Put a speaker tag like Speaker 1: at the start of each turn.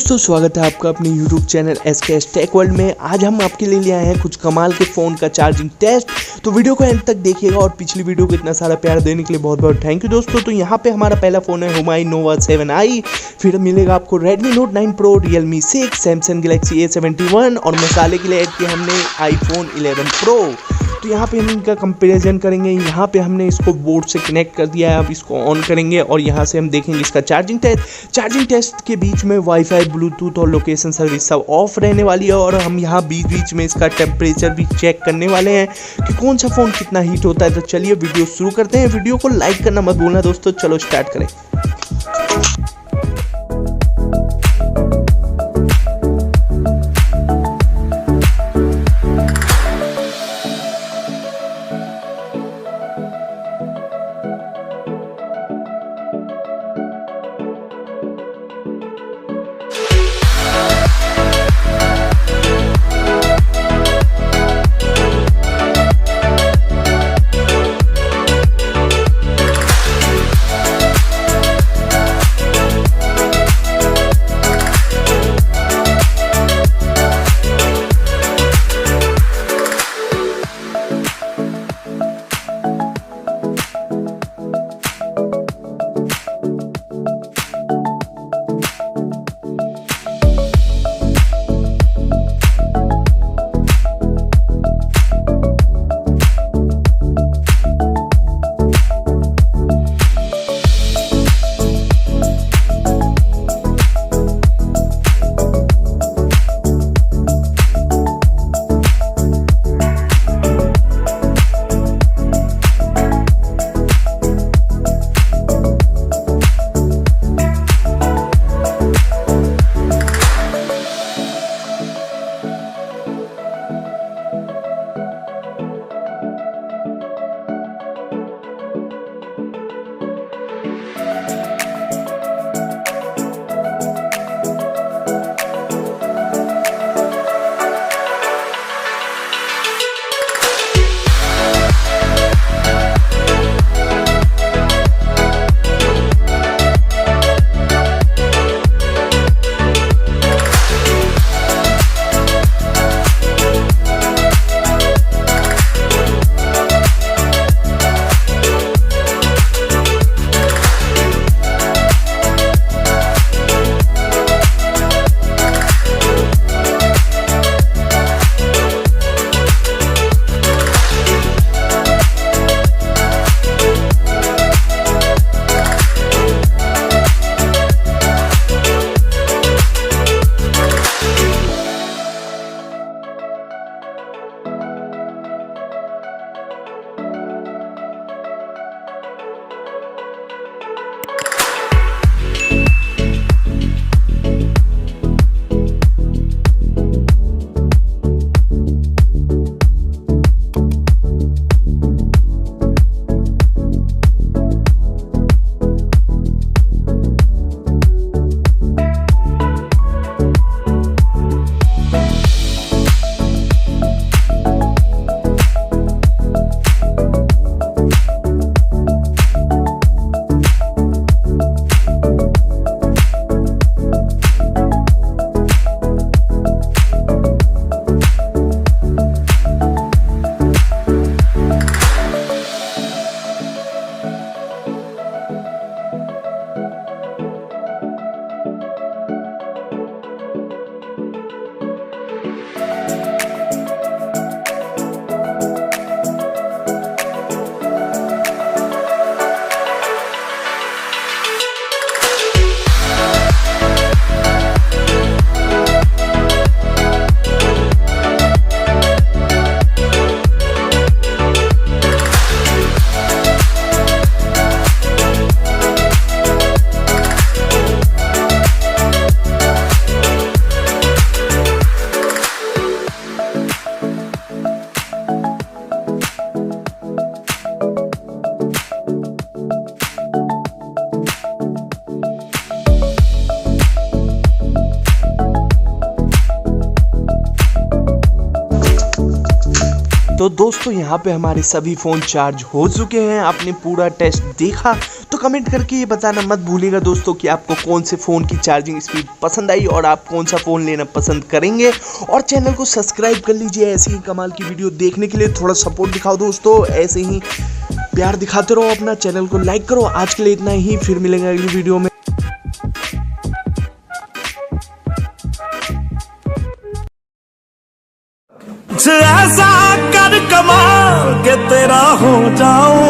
Speaker 1: दोस्तों स्वागत है आपका अपने YouTube channel SKS tech world में। आज हम आपके लिए ले आए हैं कुछ कमाल के फ़ोन का चार्जिंग टेस्ट। तो वीडियो को एंड तक देखिएगा और पिछली वीडियो को इतना सारा प्यार देने के लिए बहुत बहुत थैंक यू दोस्तों। तो यहाँ पे हमारा पहला फ़ोन है Huawei Nova 7i, फिर मिलेगा आपको Redmi Note 9 Pro, Realme 6, Samsung Galaxy A71 और मसाले के लिए ऐड किया हमने iPhone 11 Pro। तो यहाँ पे हम इनका कंपैरिजन करेंगे। यहाँ पे हमने इसको बोर्ड से कनेक्ट कर दिया है, अब इसको ऑन करेंगे और यहाँ से हम देखेंगे इसका चार्जिंग टेस्ट के बीच में वाईफाई, ब्लूटूथ और लोकेशन सर्विस सब ऑफ रहने वाली है। और हम यहाँ बीच बीच में इसका टेम्परेचर भी चेक करने वाले हैं कि कौन सा फ़ोन कितना हीट होता है। तो चलिए वीडियो शुरू करते हैं। वीडियो को लाइक करना मत भूलना दोस्तों। चलो स्टार्ट करें। तो दोस्तों यहाँ पे हमारे सभी फ़ोन चार्ज हो चुके हैं। आपने पूरा टेस्ट देखा तो कमेंट करके ये बताना मत भूलिएगा दोस्तों कि आपको कौन से फ़ोन की चार्जिंग स्पीड पसंद आई और आप कौन सा फ़ोन लेना पसंद करेंगे। और चैनल को सब्सक्राइब कर लीजिए ऐसी ही कमाल की वीडियो देखने के लिए। थोड़ा सपोर्ट दिखाओ दोस्तों, ऐसे ही प्यार दिखाते रहो, अपना चैनल को लाइक करो। आज के लिए इतना ही, फिर मिलेंगे अगली वीडियो में।
Speaker 2: ऐसा कर कमाल के तेरा हो जाऊं।